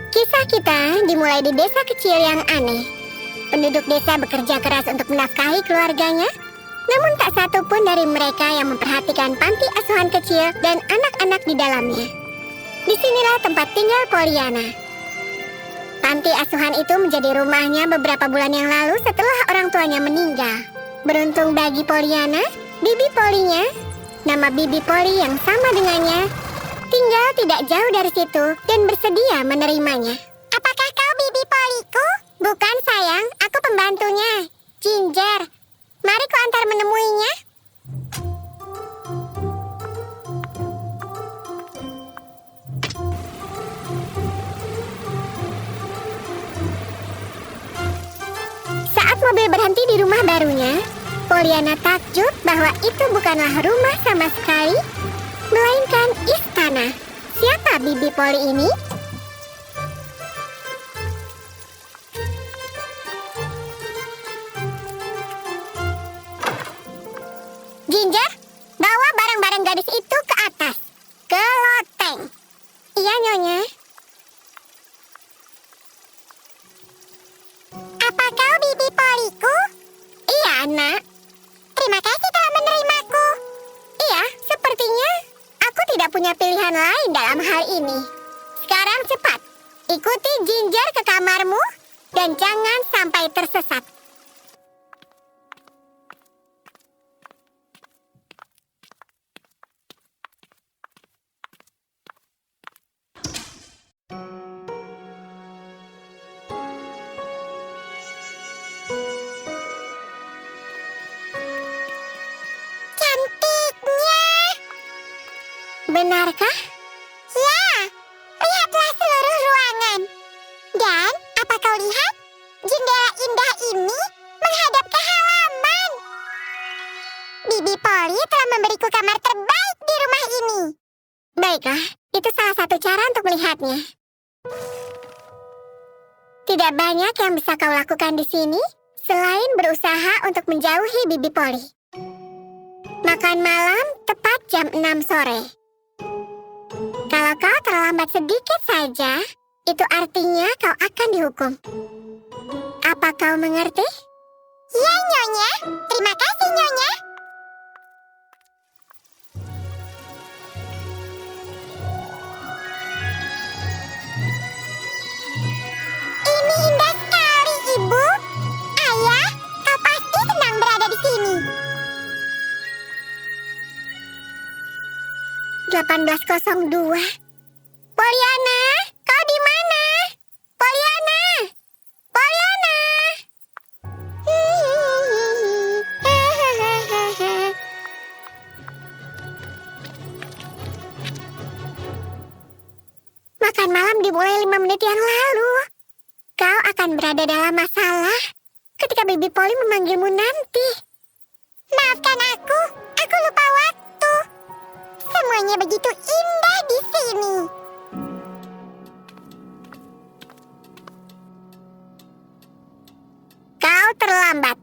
Kisah kita dimulai di desa kecil yang aneh. Penduduk desa bekerja keras untuk menafkahi keluarganya, namun tak satu pun dari mereka yang memperhatikan panti asuhan kecil dan anak-anak di dalamnya. Disinilah tempat tinggal Pollyanna. Panti asuhan itu menjadi rumahnya beberapa bulan yang lalu setelah orang tuanya meninggal. Beruntung bagi Pollyanna, Bibi Polly-nya, nama Bibi Polly yang sama dengannya, tinggal tidak jauh dari situ dan bersedia menerimanya. Apakah kau Bibi Polly-ku? Bukan sayang, aku pembantunya, Ginger. Mari ku antar menemuinya. Saat mobil berhenti di rumah barunya, Pollyanna takjub bahwa itu bukanlah rumah sama sekali, melainkan istana. Siapa Bibi Polly ini? Ginger, bawa barang-barang gadis itu ke atas, ke loteng. Iya, Nyonya. Apa kau Bibi Polly-ku? Iya, Nak. Terima kasih telah menerimaku. Iya, sepertinya aku tidak punya pilihan lain dalam hal ini. Sekarang cepat, ikuti Ginger ke kamarmu dan jangan sampai tersesat. Benarkah? Ya, lihatlah seluruh ruangan. Dan apa kau lihat? Jendela indah ini menghadap ke halaman. Bibi Polly telah memberiku kamar terbaik di rumah ini. Baiklah, itu salah satu cara untuk melihatnya. Tidak banyak yang bisa kau lakukan di sini selain berusaha untuk menjauhi Bibi Polly. Makan malam tepat jam 6 sore. Kalau kau terlambat sedikit saja, itu artinya kau akan dihukum. Apa kau mengerti? Ya, Nyonya. Terima kasih, Nyonya. Ini indah sekali, Ibu. Ayah, kau pasti senang berada di sini. 18:02. Pollyanna, kau di mana? Pollyanna! Pollyanna! Makan malam dimulai 5 menit yang lalu. Kau akan berada dalam masalah ketika Bibi Polly memanggilmu nanti. Maafkan aku lupa waktu. Semuanya begitu indah di sini. Kau terlambat.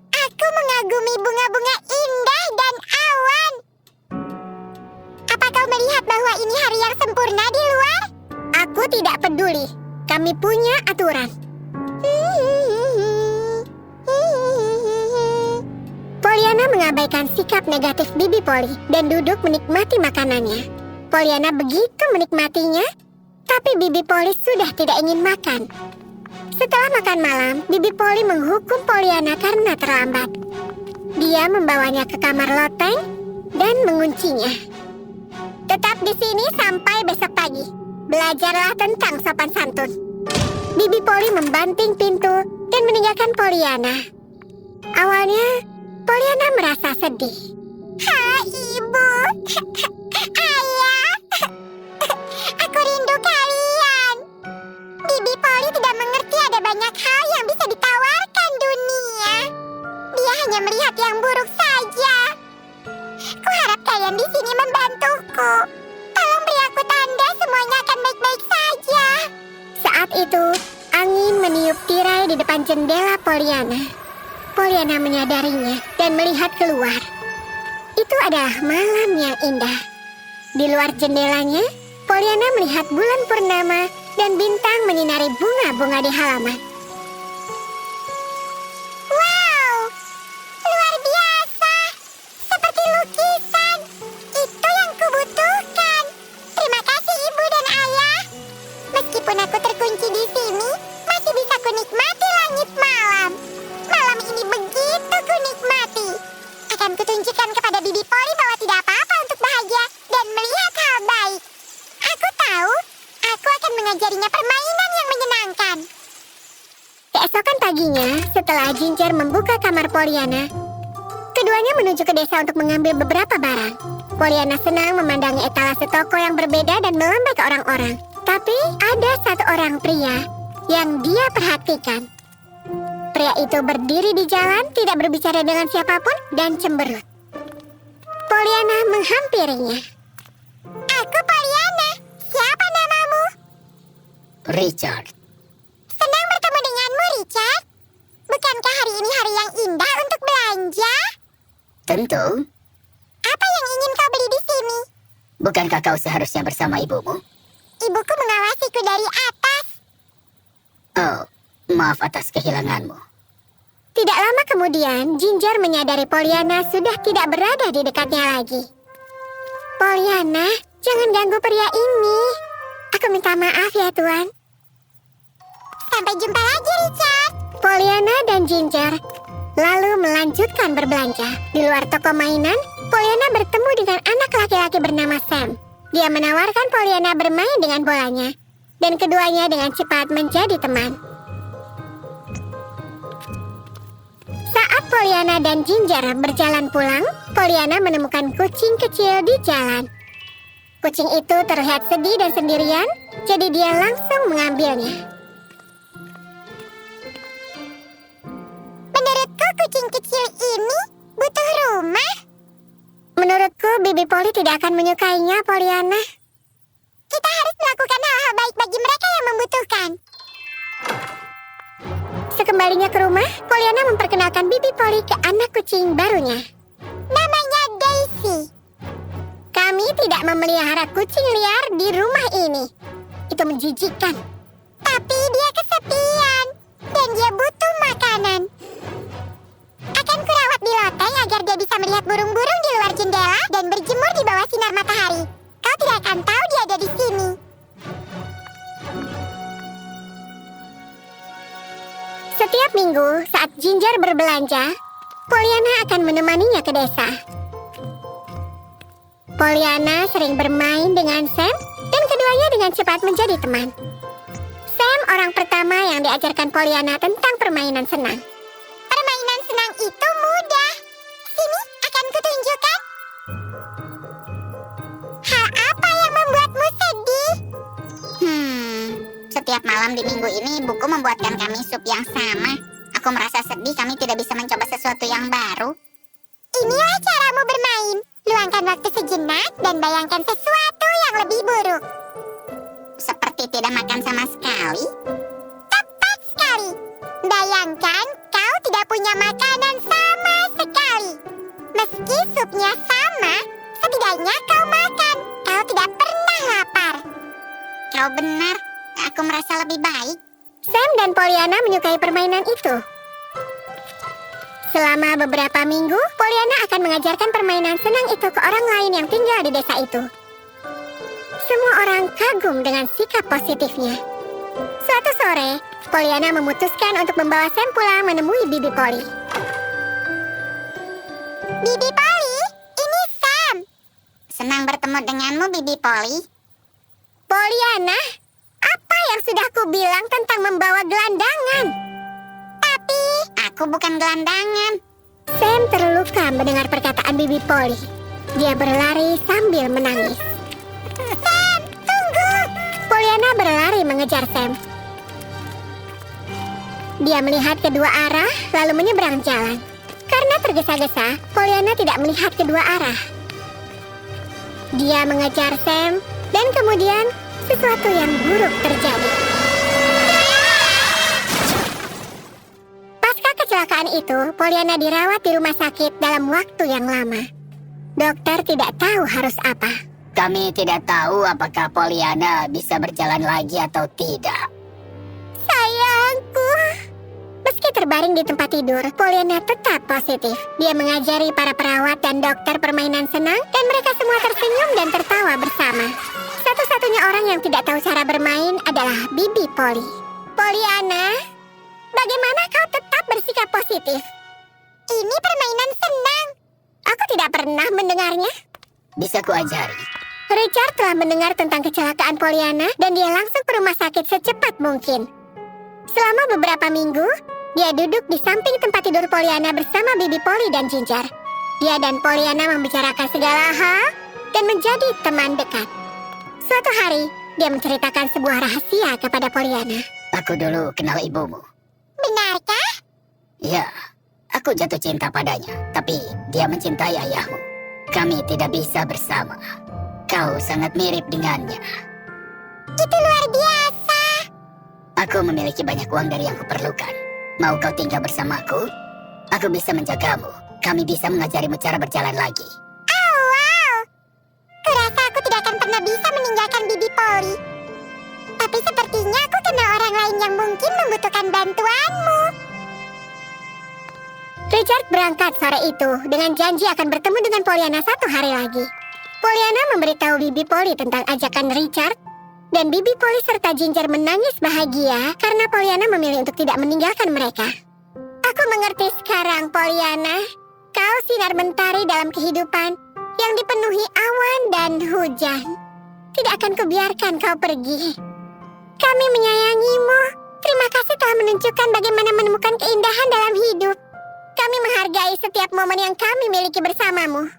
Aku mengagumi bunga-bunga indah dan awan. Apa kau melihat bahwa ini hari yang sempurna di luar? Aku tidak peduli. Kami punya aturan. Pollyanna mengabaikan sikap negatif Bibi Polly dan duduk menikmati makanannya. Pollyanna begitu menikmatinya, tapi Bibi Polly sudah tidak ingin makan. Setelah makan malam, Bibi Polly menghukum Pollyanna karena terlambat. Dia membawanya ke kamar loteng dan menguncinya. Tetap di sini sampai besok pagi. Belajarlah tentang sopan santun. Bibi Polly membanting pintu dan meninggalkan Pollyanna. Awalnya, Pollyanna merasa sedih. Hai, Ibu. Ayah. Aku rindu kalian. Bibi Polly tidak mengerti ada banyak hal yang bisa ditawarkan dunia. Dia hanya melihat yang buruk saja. Kuharap kalian di sini membantuku. Tolong beri aku tanda semuanya akan baik-baik saja. Saat itu, angin meniup tirai di depan jendela Pollyanna. Pollyanna menyadarinya dan melihat keluar. Itu adalah malam yang indah. Di luar jendelanya, Pollyanna melihat bulan purnama dan bintang menyinari bunga-bunga di halaman. Wow, luar biasa. Seperti lukisan. Itu yang kubutuhkan. Terima kasih Ibu dan Ayah. Meskipun aku terkunci di sini, masih bisa kunikmati langit malam. Malam ini begitu kunikmati. Akan kutunjukkan kepada Bibi Polly bahwa tidak apa-apa untuk bahagia dan melihat hal baik. Aku tahu, aku akan mengajarinya permainan yang menyenangkan. Keesokan paginya, setelah Ginger membuka kamar Pollyanna, keduanya menuju ke desa untuk mengambil beberapa barang. Pollyanna senang memandangi etalase toko yang berbeda dan melambai ke orang-orang. Tapi ada satu orang pria yang dia perhatikan. Pria itu berdiri di jalan, tidak berbicara dengan siapapun, dan cemberut. Pollyanna menghampirinya. Aku Pollyanna. Siapa namamu? Richard. Senang bertemu denganmu, Richard. Bukankah hari ini hari yang indah untuk belanja? Tentu. Apa yang ingin kau beli di sini? Bukankah kau seharusnya bersama ibumu? Ibuku mengawasiku dari atas. Oh, maaf atas kehilanganmu. Tidak lama kemudian, Ginger menyadari Pollyanna sudah tidak berada di dekatnya lagi. Pollyanna, jangan ganggu pria ini. Aku minta maaf ya, Tuan. Sampai jumpa lagi, Richard. Pollyanna dan Ginger lalu melanjutkan berbelanja. Di luar toko mainan, Pollyanna bertemu dengan anak laki-laki bernama Sam. Dia menawarkan Pollyanna bermain dengan bolanya, dan keduanya dengan cepat menjadi teman. Saat Pollyanna dan Ginger berjalan pulang, Pollyanna menemukan kucing kecil di jalan. Kucing itu terlihat sedih dan sendirian, jadi dia langsung mengambilnya. Menurutku kucing kecil ini butuh rumah. Menurutku Bibi Polly tidak akan menyukainya, Pollyanna. Kita harus melakukan hal-hal baik bagi mereka yang membutuhkan. Sekembalinya ke rumah, Pollyanna memperkenalkan Bibi Polly ke anak kucing barunya. Namanya Daisy. Kami tidak memelihara kucing liar di rumah ini. Itu menjijikkan. Tapi dia kesepian dan dia butuh makanan. Akan kurawat di loteng agar dia bisa melihat burung-burung di luar jendela dan berjemur di bawah sinar matahari. Kau tidak akan tahu dia ada di sini. Setiap minggu saat Ginger berbelanja, Pollyanna akan menemaninya ke desa. Pollyanna sering bermain dengan Sam dan keduanya dengan cepat menjadi teman. Sam orang pertama yang diajarkan Pollyanna tentang permainan senang. Permainan senang itu mudah. Sini akan kutunjukkan. Hal apa yang membuatmu sedih? Setiap malam di minggu ini ibuku membuatkan kami sup yang sama. Aku merasa sedih kami tidak bisa mencoba sesuatu yang baru. Inilah caramu bermain. Luangkan waktu sejenak dan bayangkan sesuatu yang lebih buruk. Seperti tidak makan sama sekali. Tepat sekali. Bayangkan kau tidak punya makanan sama sekali. Meski supnya sama, setidaknya kau makan. Kau tidak pernah lapar. Kau benar, aku merasa lebih baik. Sam dan Pollyanna menyukai permainan itu. Selama beberapa minggu, Pollyanna akan mengajarkan permainan senang itu ke orang lain yang tinggal di desa itu. Semua orang kagum dengan sikap positifnya. Suatu sore, Pollyanna memutuskan untuk membawa Sam pulang menemui Bibi Polly. Bibi Polly, ini Sam. Senang bertemu denganmu, Bibi Polly. Pollyanna, apa yang sudah kubilang tentang membawa gelandangan? Tapi Aku bukan gelandangan. Sam terluka mendengar perkataan Bibi Polly. Dia berlari sambil menangis. Sam, tunggu! Pollyanna berlari mengejar Sam. Dia melihat kedua arah, lalu menyeberang jalan. Karena tergesa-gesa, Pollyanna tidak melihat kedua arah. Dia mengejar Sam, dan kemudian sesuatu yang buruk terjadi. Pasca kecelakaan itu, Pollyanna dirawat di rumah sakit dalam waktu yang lama. Dokter tidak tahu harus apa. Kami tidak tahu apakah Pollyanna bisa berjalan lagi atau tidak. Sayangku. Meski terbaring di tempat tidur, Pollyanna tetap positif. Dia mengajari para perawat dan dokter permainan senang, dan mereka semua tersenyum dan tertawa bersama. Satu-satunya orang yang tidak tahu cara bermain adalah Bibi Polly. Pollyanna, bagaimana kau tetap bersikap positif? Ini permainan senang. Aku tidak pernah mendengarnya. Bisa kuajari. Richard telah mendengar tentang kecelakaan Pollyanna dan dia langsung ke rumah sakit secepat mungkin. Selama beberapa minggu, dia duduk di samping tempat tidur Pollyanna bersama Bibi Polly dan Ginger. Dia dan Pollyanna membicarakan segala hal dan menjadi teman dekat. Suatu hari, dia menceritakan sebuah rahasia kepada Pollyanna. Aku dulu kenal ibumu. Benarkah? Ya, aku jatuh cinta padanya, tapi dia mencintai ayahmu. Kami tidak bisa bersama. Kau sangat mirip dengannya. Itu luar biasa. Aku memiliki banyak uang dari yang kuperlukan. Mau kau tinggal bersamaku? Aku bisa menjagamu. Kami bisa mengajarimu cara berjalan lagi. Oh, wow. Kurasa aku tidak akan pernah bisa meninggalkan Bibi Polly. Tapi sepertinya aku kenal orang lain yang mungkin membutuhkan bantuanmu. Richard berangkat sore itu dengan janji akan bertemu dengan Pollyanna satu hari lagi. Pollyanna memberitahu Bibi Polly tentang ajakan Richard, dan Bibi Polly serta Ginger menangis bahagia karena Pollyanna memilih untuk tidak meninggalkan mereka. Aku mengerti sekarang, Pollyanna. Kau sinar mentari dalam kehidupan yang dipenuhi awan dan hujan. Tidak akan kubiarkan kau pergi. Kami menyayangimu. Terima kasih telah menunjukkan bagaimana menemukan keindahan dalam hidup. Kami menghargai setiap momen yang kami miliki bersamamu.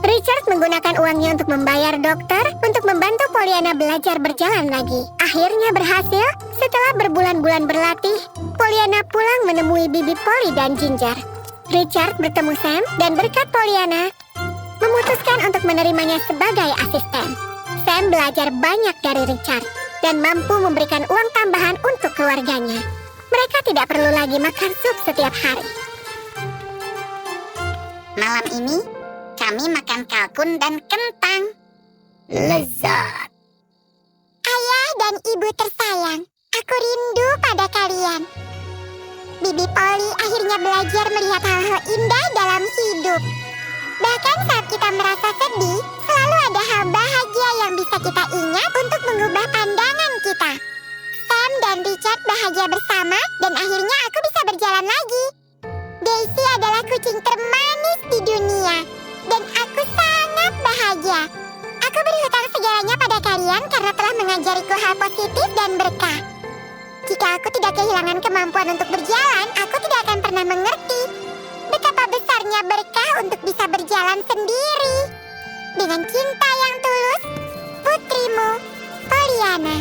Richard menggunakan uangnya untuk membayar dokter untuk membantu Pollyanna belajar berjalan lagi. Akhirnya berhasil, setelah berbulan-bulan berlatih, Pollyanna pulang menemui Bibi Polly dan Ginger. Richard bertemu Sam dan berkat Pollyanna memutuskan untuk menerimanya sebagai asisten. Sam belajar banyak dari Richard dan mampu memberikan uang tambahan untuk keluarganya. Mereka tidak perlu lagi makan sup setiap hari. Malam ini, kami makan kalkun dan kentang. Lezat. Ayah dan ibu tersayang, aku rindu pada kalian. Bibi Polly akhirnya belajar melihat hal-hal indah dalam hidup. Bahkan saat kita merasa sedih, selalu ada hal bahagia yang bisa kita ingat untuk mengubah pandangan kita. Sam dan Richard bahagia bersama dan akhirnya aku bisa berjalan lagi. Daisy adalah kucing termanis di dunia dan aku sangat bahagia. Aku berhutang segalanya pada kalian karena telah mengajariku hal positif dan berkah. Jika aku tidak kehilangan kemampuan untuk berjalan, aku tidak akan pernah mengerti betapa besarnya berkah untuk bisa berjalan sendiri. Dengan cinta yang tulus, putrimu, Pollyanna.